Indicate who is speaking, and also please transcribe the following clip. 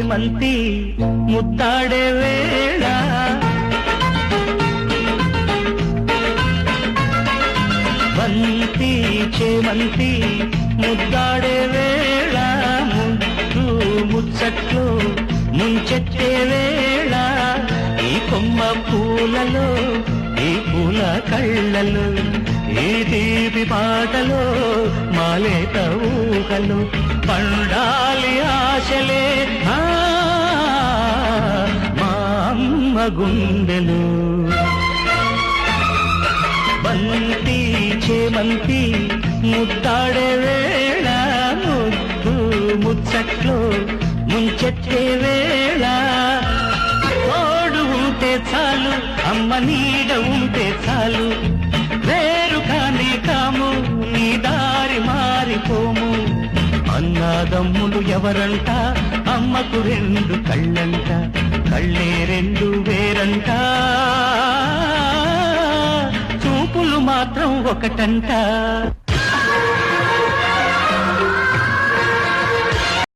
Speaker 1: చేమంతి ముద్దాడే వేళ బంతి చేమంతి ముద్దాడే వేళ ముద్దు ముచ్చట్లు ముంచెత్తే వేళ ఈ కొమ్మ పూలలో ఈ పూల కళ్ళలో ఈ తీపి పాటలో మాలేత ఊహలు పండాలి ఆశలే మా అమ్మ గుండెలు బంతి చేమంతి ముద్దాడే వేళ ముద్దు ముచ్చట్లు ముంచెత్తే వేళ తోడు ఉంటే చాలు అమ్మ నీడ ఉంటే చాలు వేరు కానే కాము నీ దారి మారిపోము అన్నాదమ్ములు ఎవరంట అమ్మకు రెండు కళ్ళంట కళ్ళే రెండు వేరంట చూపులు మాత్రం ఒకటంట